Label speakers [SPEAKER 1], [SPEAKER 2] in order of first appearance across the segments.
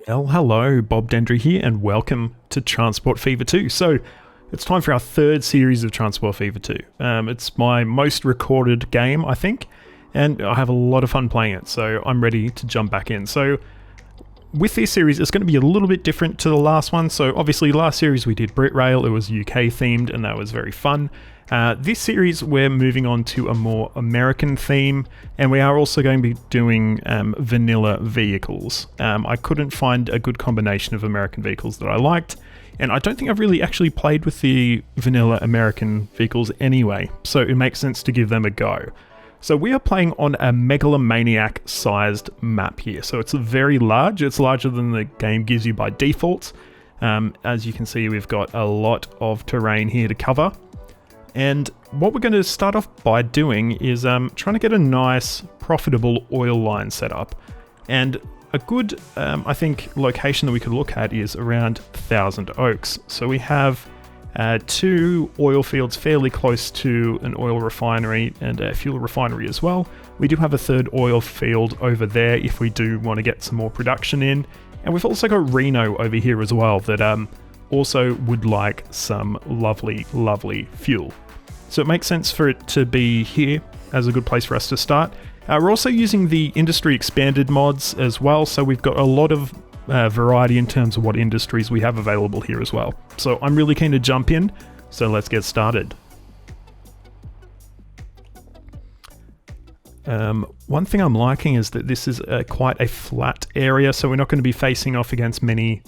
[SPEAKER 1] Well, hello, Bob Dendry here, and welcome to Transport Fever 2. So, it's time for our third series of Transport Fever 2. It's my most recorded game, I think, and I have a lot of fun playing it, so I'm ready to jump back in. So, with this series, it's going to be a little bit different to the last one. So, obviously, last series we did Brit Rail, it was UK themed, and that was very fun. This series, we're moving on to a more American theme, and we are also going to be doing vanilla vehicles. I couldn't find a good combination of American vehicles that I liked, and I don't think I've really actually played with the vanilla American vehicles anyway, so it makes sense to give them a go. So we are playing on a Megalomaniac sized map here, so it's very large. It's larger than the game gives you by default. As you can see, we've got a lot of terrain here to cover. And what we're going to start off by doing is trying to get a nice, profitable oil line set up. And a good, I think, location that we could look at is around Thousand Oaks. So we have two oil fields fairly close to an oil refinery and a fuel refinery as well. We do have a third oil field over there if we do want to get some more production in. And we've also got Reno over here as well that also would like some lovely, lovely fuel. So it makes sense for it to be here as a good place for us to start. We're also using the industry expanded mods as well, so we've got a lot of variety in terms of what industries we have available here as well. So I'm really keen to jump in, so let's get started. One thing I'm liking is that this is quite a flat area, so we're not going to be facing off against many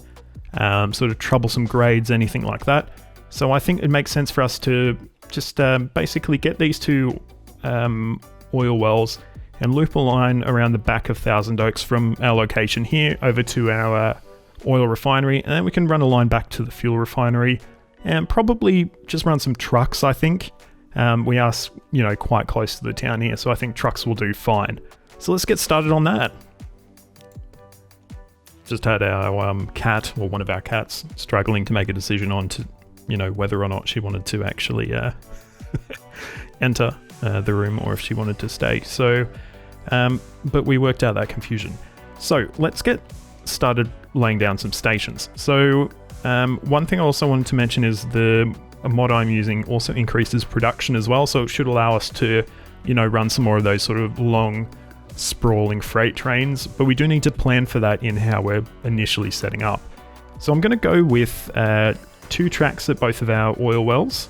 [SPEAKER 1] sort of troublesome grades, anything like that. So I think it makes sense for us to just basically get these two oil wells and loop a line around the back of Thousand Oaks from our location here over to our oil refinery, and then we can run a line back to the fuel refinery and probably just run some trucks, I think. We are, quite close to the town here, so I think trucks will do fine. So let's get started on that. Just had our cat, or one of our cats, struggling to make a decision on whether or not she wanted to actually enter the room or if she wanted to stay. So, but we worked out that confusion. So let's get started laying down some stations. So one thing I also wanted to mention is the mod I'm using also increases production as well. So it should allow us to, run some more of those sort of long, sprawling freight trains. But we do need to plan for that in how we're initially setting up. So I'm going to go with 2 tracks at both of our oil wells,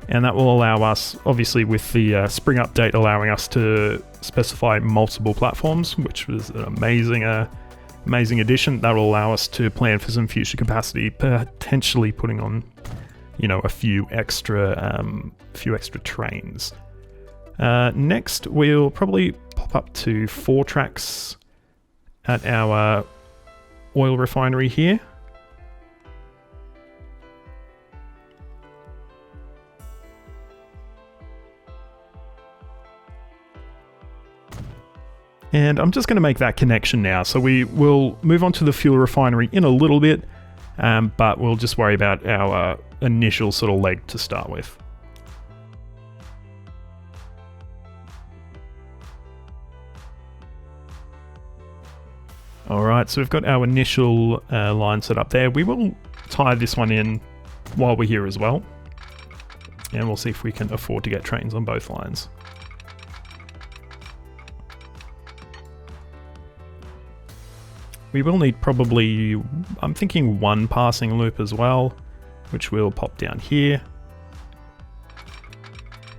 [SPEAKER 1] and that will allow us, obviously with the spring update, allowing us to specify multiple platforms, which was an amazing addition. That will allow us to plan for some future capacity, potentially putting on a few extra trains. Next we'll probably pop up to 4 tracks at our oil refinery here. And I'm just going to make that connection now. So we will move on to the fuel refinery in a little bit, but we'll just worry about our initial sort of leg to start with. Alright, so we've got our initial line set up there. We will tie this one in while we're here as well. And we'll see if we can afford to get trains on both lines. We will need probably, I'm thinking 1 passing loop as well, which we'll pop down here.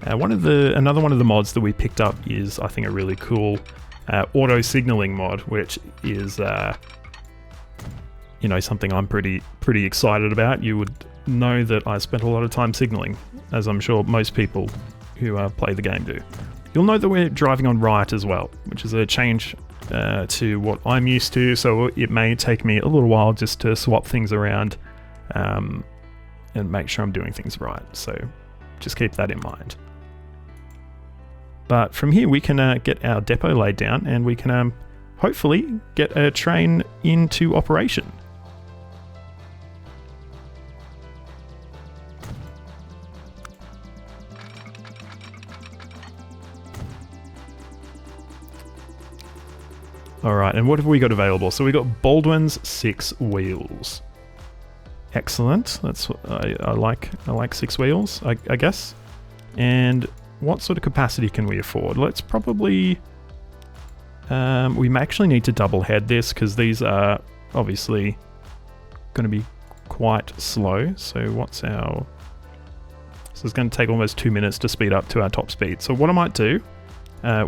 [SPEAKER 1] Another one of the mods that we picked up is, I think, a really cool auto signaling mod, which is something I'm pretty excited about. You would know that I spent a lot of time signaling, as I'm sure most people who play the game do. You'll know that we're driving on right as well, which is a change to what I'm used to, so it may take me a little while just to swap things around and make sure I'm doing things right, so just keep that in mind. But from here we can get our depot laid down, and we can hopefully get a train into operation. Alright, and what have we got available? So we got Baldwin's 6 wheels. Excellent. That's I like 6 wheels, I guess. And what sort of capacity can we afford? Let's probably... we may actually need to double head this because these are obviously going to be quite slow. So what's our... So it's going to take almost 2 minutes to speed up to our top speed. So what I might do,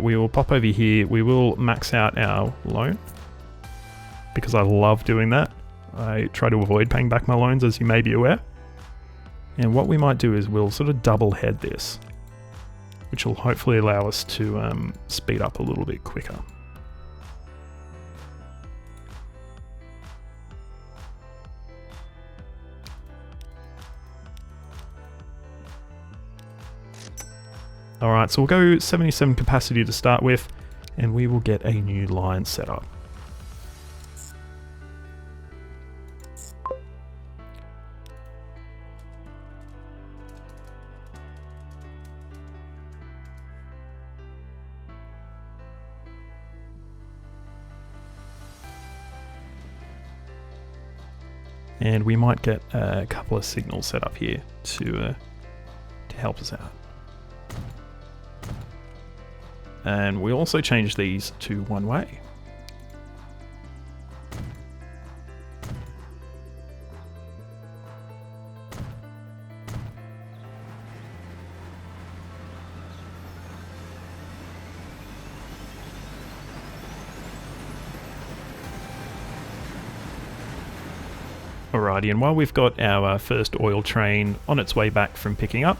[SPEAKER 1] we will pop over here. We will max out our loan because I love doing that. I try to avoid paying back my loans, as you may be aware. And what we might do is we'll sort of double head this, which will hopefully allow us to speed up a little bit quicker. Alright, so we'll go 77 capacity to start with, and we will get a new line set up. And we might get a couple of signals set up here to help us out. And we also change these to one way. Alrighty, and while we've got our first oil train on its way back from picking up,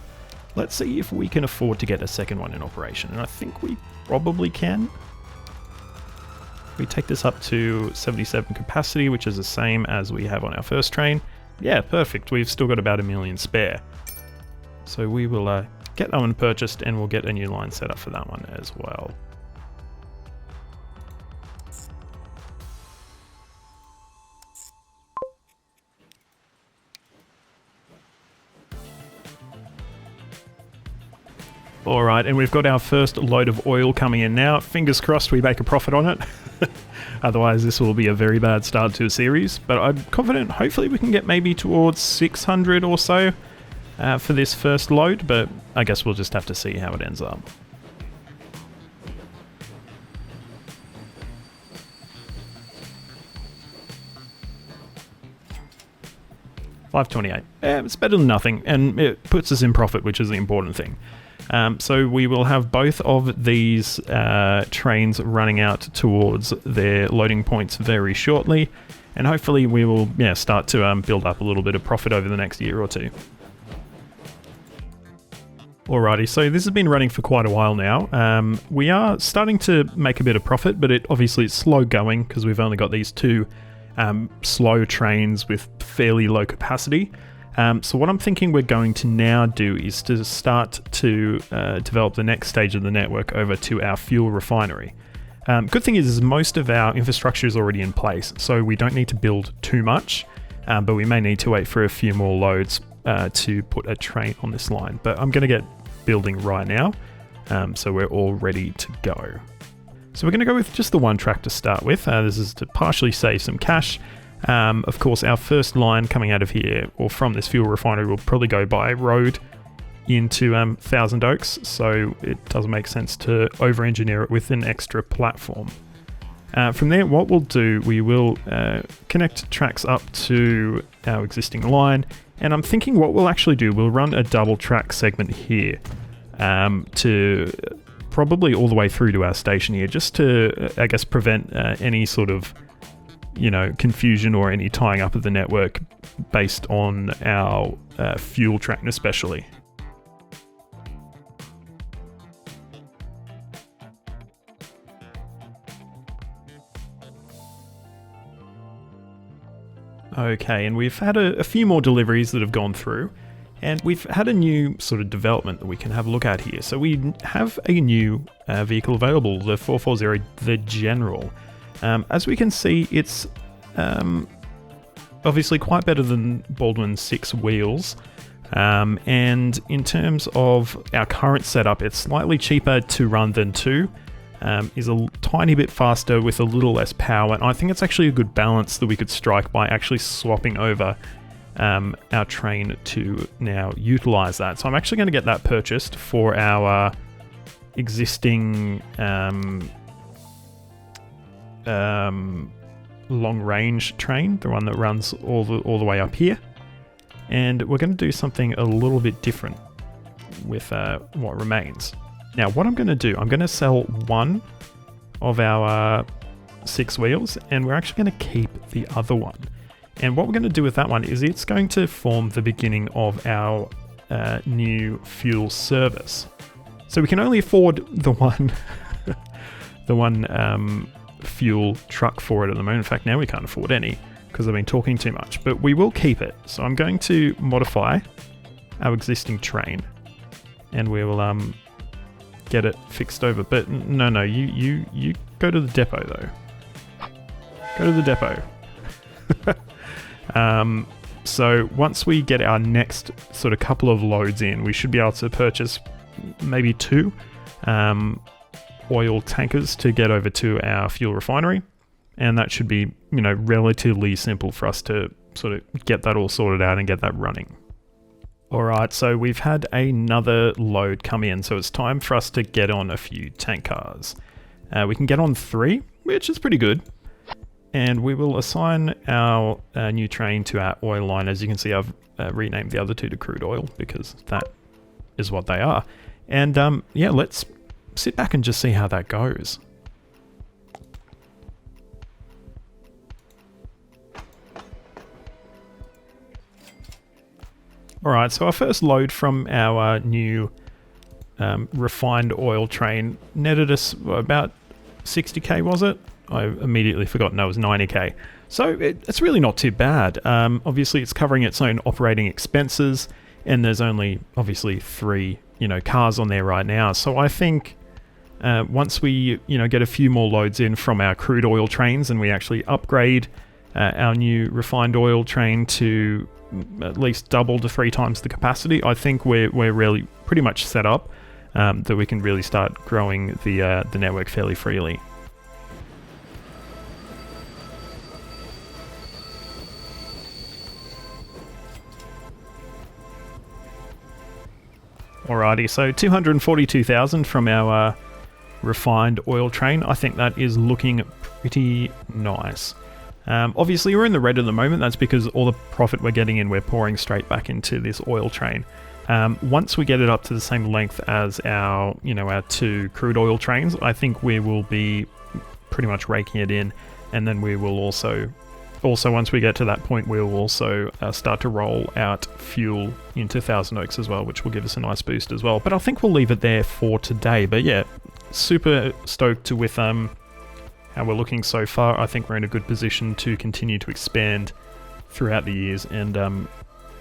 [SPEAKER 1] let's see if we can afford to get a second one in operation. And I think we probably can. We take this up to 77 capacity, which is the same as we have on our first train. Yeah, perfect. We've still got about 1 million spare. So we will get that one purchased, and we'll get a new line set up for that one as well. Alright, and we've got our first load of oil coming in now. Fingers crossed we make a profit on it. Otherwise this will be a very bad start to a series. But I'm confident hopefully we can get maybe towards 600 or so for this first load. But I guess we'll just have to see how it ends up. $5.28. It's better than nothing, and it puts us in profit, which is the important thing. So we will have both of these trains running out towards their loading points very shortly, and hopefully we will start to build up a little bit of profit over the next year or two. Alrighty, so this has been running for quite a while now. We are starting to make a bit of profit, but obviously it's slow going because we've only got these two slow trains with fairly low capacity. So what I'm thinking we're going to now do is to start to develop the next stage of the network over to our fuel refinery. Good thing is most of our infrastructure is already in place, so we don't need to build too much, but we may need to wait for a few more loads to put a train on this line. But I'm going to get building right now, so we're all ready to go. So we're going to go with just the one track to start with. This is to partially save some cash. Of course, our first line coming out of here, or from this fuel refinery, will probably go by road into Thousand Oaks, so it doesn't make sense to over-engineer it with an extra platform. From there, what we'll do, we will connect tracks up to our existing line, and I'm thinking what we'll actually do, we'll run a double track segment here to probably all the way through to our station here, just to, I guess, prevent any sort of confusion or any tying up of the network based on our fuel train especially. Okay, and we've had a few more deliveries that have gone through, and we've had a new sort of development that we can have a look at here. So we have a new vehicle available, the 440, the General. As we can see, it's obviously quite better than Baldwin's 6 wheels. And in terms of our current setup, it's slightly cheaper to run than 2. is a tiny bit faster with a little less power, and I think it's actually a good balance that we could strike by actually swapping over our train to now utilize that. So I'm actually going to get that purchased for our existing long range train, the one that runs all the way up here, and we're going to do something a little bit different with what remains. Now what I'm going to do, I'm going to sell one of our 6 wheels, and we're actually going to keep the other one. And what we're going to do with that one is it's going to form the beginning of our new fuel service. So we can only afford the one fuel truck for it at the moment. In fact, now we can't afford any because I've been talking too much, but we will keep it. So I'm going to modify our existing train, and we will get it fixed over. But no, you go to the depot though. Go to the depot. So once we get our next sort of couple of loads in, we should be able to purchase maybe 2 oil tankers to get over to our fuel refinery, and that should be, you know, relatively simple for us to sort of get that all sorted out and get that running. Alright, so we've had another load come in, so it's time for us to get on a few tank cars. We can get on 3, which is pretty good. And we will assign our new train to our oil line. As you can see, I've renamed the other 2 to crude oil because that is what they are. And yeah, let's sit back and just see how that goes. Alright, so our first load from our new refined oil train netted us about 60k, was it? I immediately forgot, no, it was 90k. So it's really not too bad. Obviously it's covering its own operating expenses, and there's only obviously 3, you know, cars on there right now. So I think once we, you know, get a few more loads in from our crude oil trains, and we actually upgrade our new refined oil train to at least double to 3 times the capacity, I think we're really pretty much set up that we can really start growing the network fairly freely. Alrighty, so 242,000 from our refined oil train. I think that is looking pretty nice. Obviously we're in the red at the moment. That's because all the profit we're getting in, we're pouring straight back into this oil train. Once we get it up to the same length as our, you know, our 2 crude oil trains, I think we will be pretty much raking it in, and then we will also once we get to that point, we'll also start to roll out fuel into Thousand Oaks as well, which will give us a nice boost as well. But I think we'll leave it there for today. But yeah, super stoked with how we're looking so far. I think we're in a good position to continue to expand throughout the years and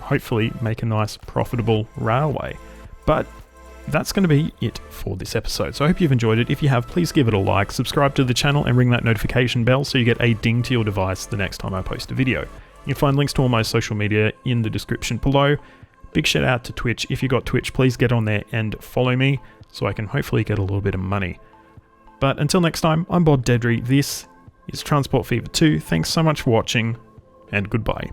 [SPEAKER 1] hopefully make a nice profitable railway. But that's going to be it for this episode. So I hope you've enjoyed it. If you have, please give it a like, subscribe to the channel, and ring that notification bell so you get a ding to your device the next time I post a video. You can find links to all my social media in the description below. Big shout out to Twitch. If you got Twitch, please get on there and follow me so I can hopefully get a little bit of money. But until next time, I'm Bob Dedry. This is Transport Fever 2. Thanks so much for watching, and goodbye.